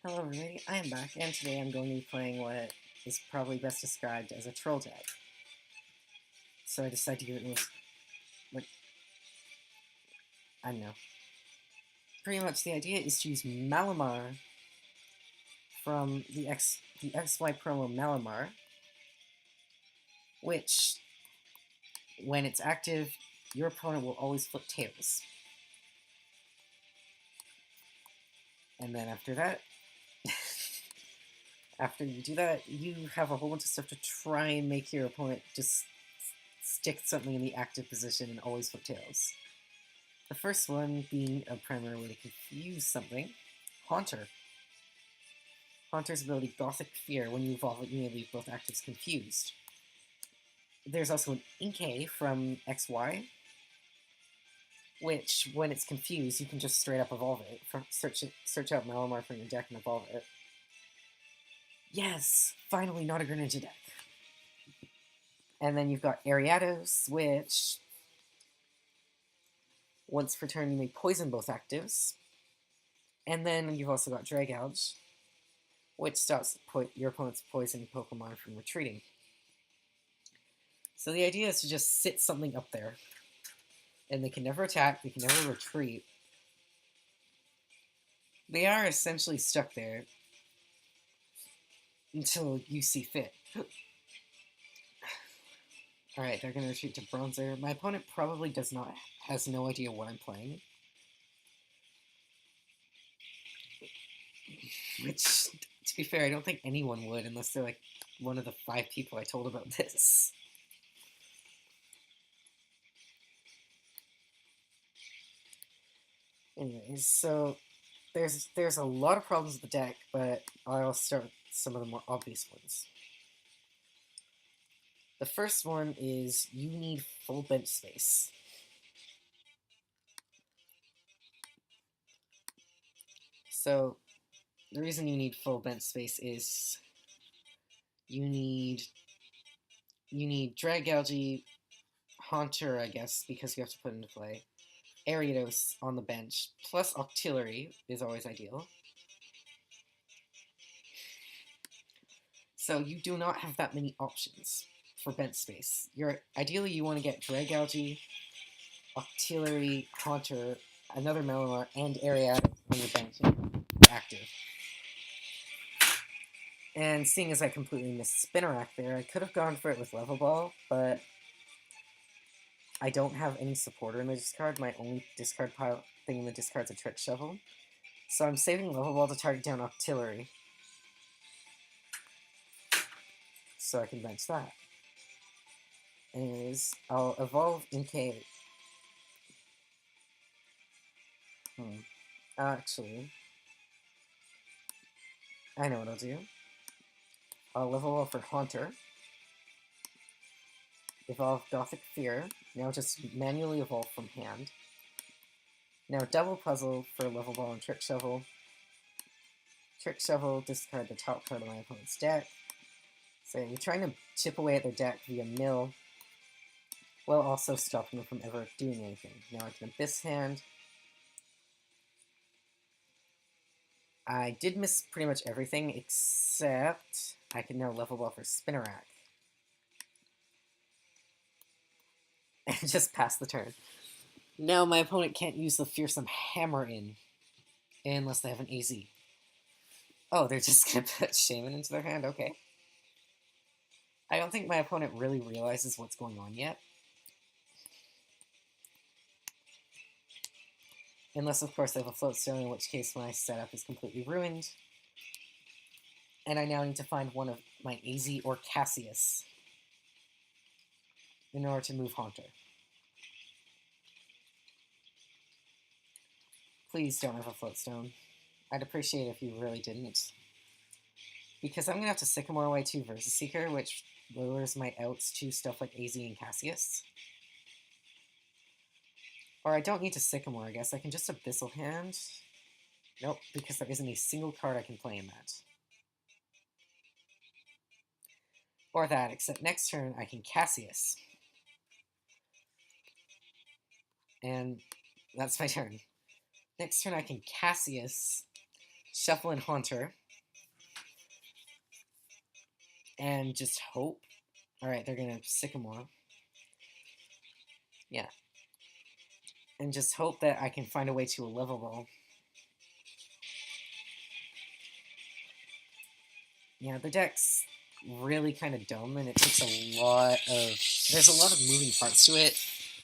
Hello everybody, I am back, and today I'm going to be playing what is probably best described as a troll deck. So I decided to give it what, I don't know. Pretty much the idea is to use Malamar from the XY promo Malamar, which, when it's active, your opponent will always flip tails. And then after that, after you do that, you have a whole bunch of stuff to try and make your opponent just stick something in the active position and always flip tails. The first one being a primary way to confuse something. Haunter. Haunter's ability, Gothic Fear. When you evolve it, you may leave both actives confused. There's also an Inkay from XY, which, when it's confused, you can just straight up evolve it. Search out Malamar from your deck and evolve it. Yes! Finally, not a Greninja deck. And then you've got Ariados, which, once per turn, you may poison both actives. And then you've also got Dragouge, which stops your opponent's poison Pokemon from retreating. So the idea is to just sit something up there. And they can never attack, they can never retreat. They are essentially stuck there until you see fit. Alright, they're going to retreat to Bronzer. My opponent probably has no idea what I'm playing. Which, to be fair, I don't think anyone would unless they're like one of the 5 people I told about this. Anyways, so there's a lot of problems with the deck, but I'll start with some of the more obvious ones. The first one is you need full bench space. So the reason you need full bench space is you need Dragouge, Haunter, I guess, because you have to put into play. Ariados on the bench, plus Octillery is always ideal. So you do not have that many options for bench space. Ideally, you want to get Dragouge, Octillery, Haunter, another Malamar, and Ariados on your bench active. And seeing as I completely missed Spinarak there, I could have gone for it with Level Ball, but I don't have any supporter in the discard. My only discard pile thing in the discard is a Trick Shovel. So I'm saving Level Ball to target down Octillery. So I can bench that. Anyways, I'll evolve Inkay. Actually, I know what I'll do. I'll level up for Haunter. Evolve Gothic Fear. Now just manually evolve from hand. Now double puzzle for Level Ball and Trick Shovel. Trick Shovel, discard the top card of my opponent's deck. So you're trying to chip away at their deck via mill, while also stopping them from ever doing anything. Now I can Abyss Hand. I did miss pretty much everything, except I can now level up for Spinarak. And just pass the turn. Now my opponent can't use the Fearsome Hammer in, unless they have an AZ. Oh, they're just gonna put Shaman into their hand? Okay. I don't think my opponent really realizes what's going on yet. Unless, of course, they have a Floatstone, in which case my setup is completely ruined. And I now need to find one of my AZ or Cassius in order to move Haunter. Please don't have a Floatstone. I'd appreciate it if you really didn't. Because I'm going to have to Sycamore away to Versus Seeker, which lowers my outs to stuff like AZ and Cassius. Or I don't need to Sycamore, I guess. I can just Abyssal Hand. Nope, because there isn't a single card I can play in that. Or that, except next turn I can Cassius. And that's my turn. Next turn I can Cassius, shuffle in Haunter, and just hope. Alright, they're gonna Sycamore. Yeah. And just hope that I can find a way to a level ball. Yeah, the deck's really kind of dumb, and it takes a lot of... There's a lot of moving parts to it.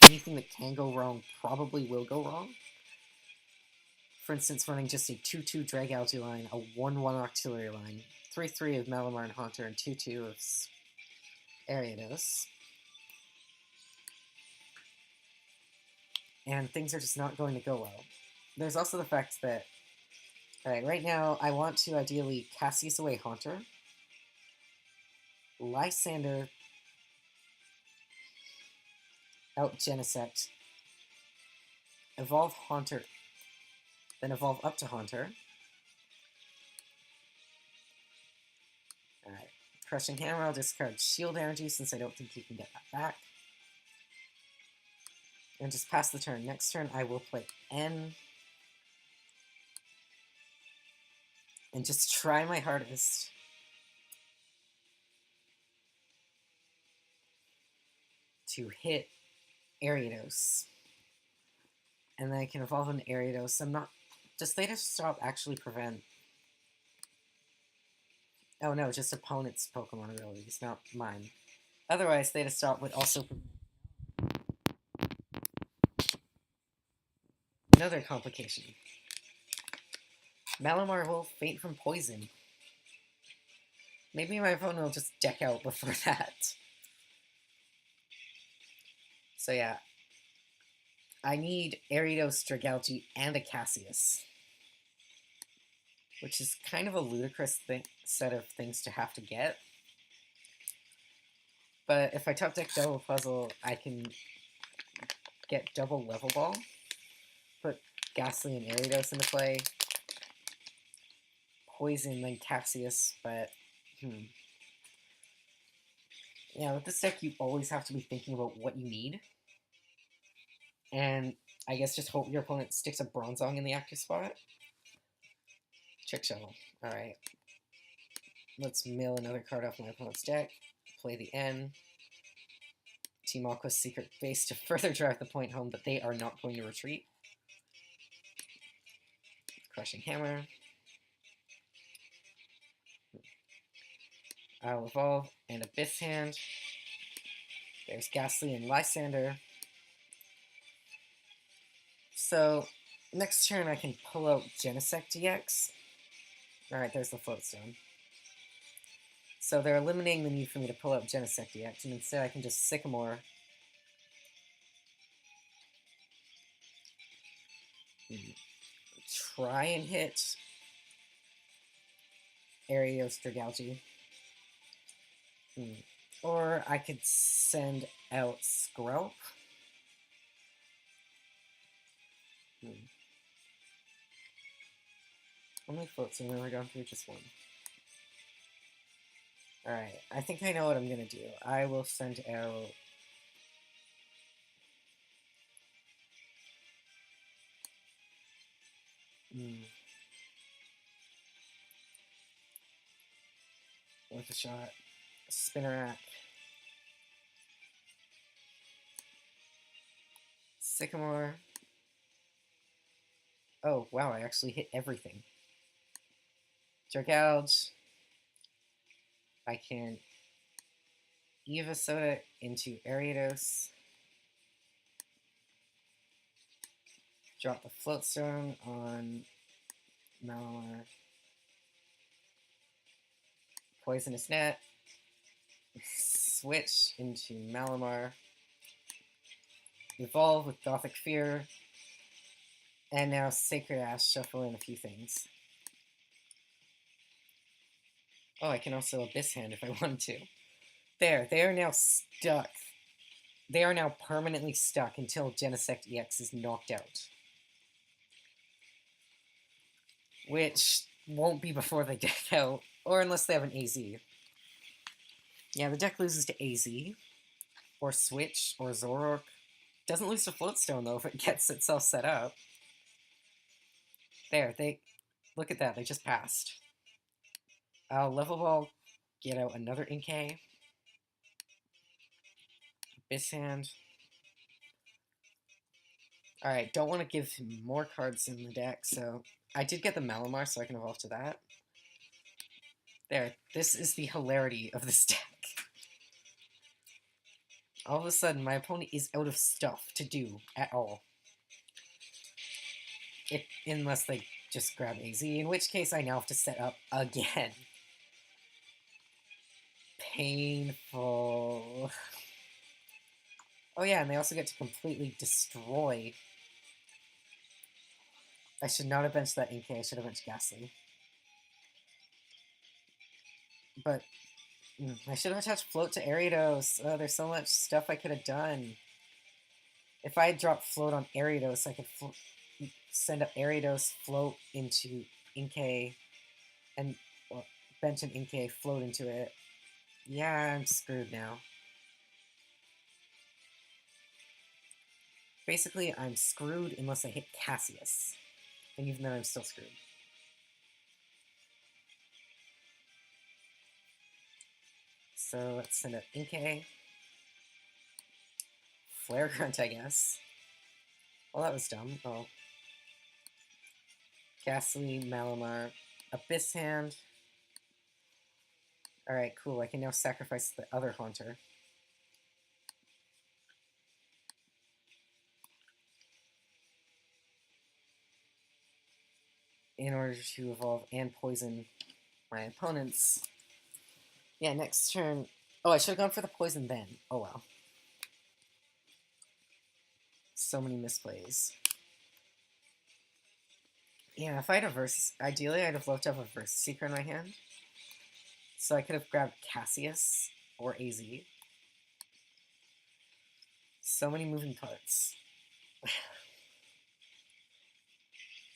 Anything that can go wrong probably will go wrong. For instance, running just a 2-2 Drag Algae line, a 1-1 Auxiliary line, 3-3 of Malamar and Haunter, and 2-2 of Ariados. And things are just not going to go well. There's also the fact that, alright, right now I want to ideally Cassius away Haunter, Lysander out Genesect, evolve Haunter, then evolve up to Haunter. Alright, Crushing Hammer, I'll discard Shield Energy since I don't think you can get that back. And just pass the turn. Next turn I will play N. And just try my hardest to hit Ariados. And then I can evolve an Ariados. I'm not... Does Theta Stop actually prevent... Oh no, just opponent's Pokemon abilities, not mine. Otherwise, Theta Stop would also... Another complication. Malamar will faint from poison. Maybe my opponent will just deck out before that. So yeah. I need Ariados, Dragalge, and a Cassius. Which is kind of a ludicrous set of things to have to get. But if I top deck Double Puzzle, I can get double Level Ball. Put Ghastly and Ariados into play. Poison, then Cassius, but... Yeah, with this deck, you always have to be thinking about what you need. And I guess just hope your opponent sticks a Bronzong in the active spot. Trick Shuttle. Alright. Let's mill another card off my opponent's deck. Play the N. Team Aqua's Secret Base to further drive the point home that they are not going to retreat. Crushing Hammer. I'll evolve and Abyss Hand. There's Ghastly and Lysander. So, next turn I can pull out Genesect EX. Alright, there's the Floatstone. So they're eliminating the need for me to pull out Genesect EX, and instead I can just Sycamore. Try and hit Ariados Dragalge. Or I could send out Skrelp. How many floats have we gone through? Just one. Alright, I think I know what I'm gonna do. I will send out... Worth a shot. Spinnerack. Sycamore. Oh, wow, I actually hit everything. Dragalge. I can Eva Soda into Ariados. Drop the Floatstone on Malamar. Poisonous Net. Switch into Malamar. Evolve with Gothic Fear. And now Sacred Ash, shuffle in a few things. Oh, I can also Abyss Hand if I wanted to. There, they are now stuck. They are now permanently stuck until Genesect EX is knocked out. Which won't be before they deck out, or unless they have an AZ. Yeah, the deck loses to AZ, or Switch, or Zoroark. Doesn't lose to Floatstone, though, if it gets itself set up. There, Look at that, they just passed. I'll level ball, get out another Inkay. Abyss Hand. Alright, don't want to give him more cards in the deck, so I did get the Malamar, so I can evolve to that. There, this is the hilarity of this deck. All of a sudden, my opponent is out of stuff to do at all. Unless they just grab AZ, in which case I now have to set up again. Painful. Oh yeah, and they also get to completely destroy. I should not have benched that Inkay, I should have benched Ghastly. But I should have attached Float to Ariados. Oh, there's so much stuff I could have done. If I had dropped Float on Ariados, I could send up Ariados, Float into Inkay, and bench an Inkay, Float into it. Yeah, I'm screwed now. Basically, I'm screwed unless I hit Cassius. And even then, I'm still screwed. So let's send up Inkay. Flare Grunt, I guess. Well, that was dumb. Oh. Ghastly, Malamar, Abyss Hand. Alright, cool. I can now sacrifice the other Haunter. In order to evolve and poison my opponents. Yeah, next turn... Oh, I should have gone for the poison then. Oh well. So many misplays. Yeah, if I had a Versus... Ideally, I'd have loved to have a Versus Seeker in my hand. So I could have grabbed Cassius or AZ. So many moving parts.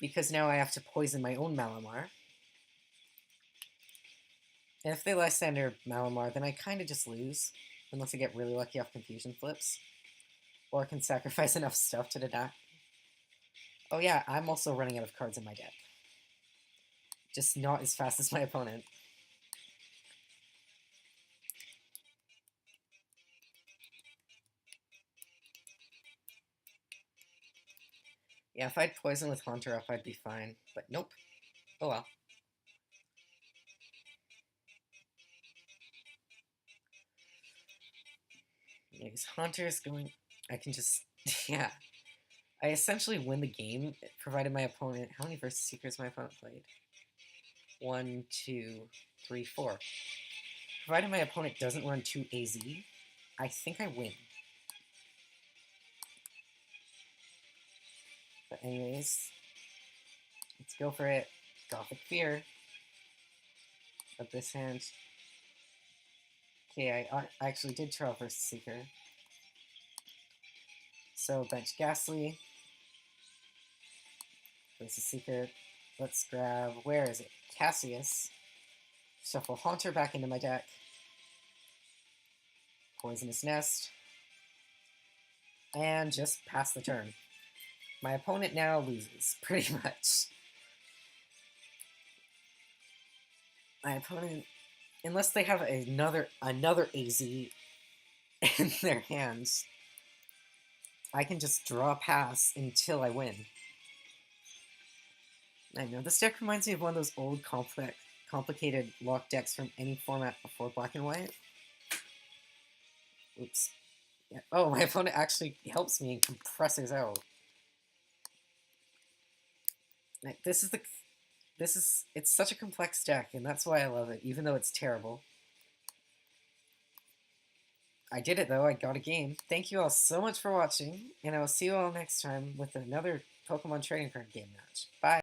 Because now I have to poison my own Malamar. And if they Lysander Malamar, then I kind of just lose. Unless I get really lucky off Confusion Flips. Or I can sacrifice enough stuff to deny. Oh yeah, I'm also running out of cards in my deck. Just not as fast as my opponent. Yeah, if I'd poison with Haunter up, I'd be fine. But nope. Oh well. Yeah, his Haunter's going... I can just... yeah. I essentially win the game, provided my opponent... How many Versus Seekers my opponent played? 1, 2, 3, 4. Provided my opponent doesn't run 2 AZ, I think I win. But anyways, let's go for it. Gothic Fear. Abyss Hand. Okay, I actually did draw Versus Seeker. So bench Ghastly. Versus Seeker. Let's grab, where is it? Cassius. Shuffle Haunter back into my deck. Poisonous Nest. And just pass the turn. My opponent now loses, pretty much. My opponent, unless they have another AZ in their hands, I can just draw pass until I win. I know, this deck reminds me of one of those old complicated lock decks from any format before Black and White. Oops. Yeah. Oh, my opponent actually helps me and compresses out. It's such a complex deck, and that's why I love it, even though it's terrible. I did it, though. I got a game. Thank you all so much for watching, and I will see you all next time with another Pokemon trading card game match. Bye!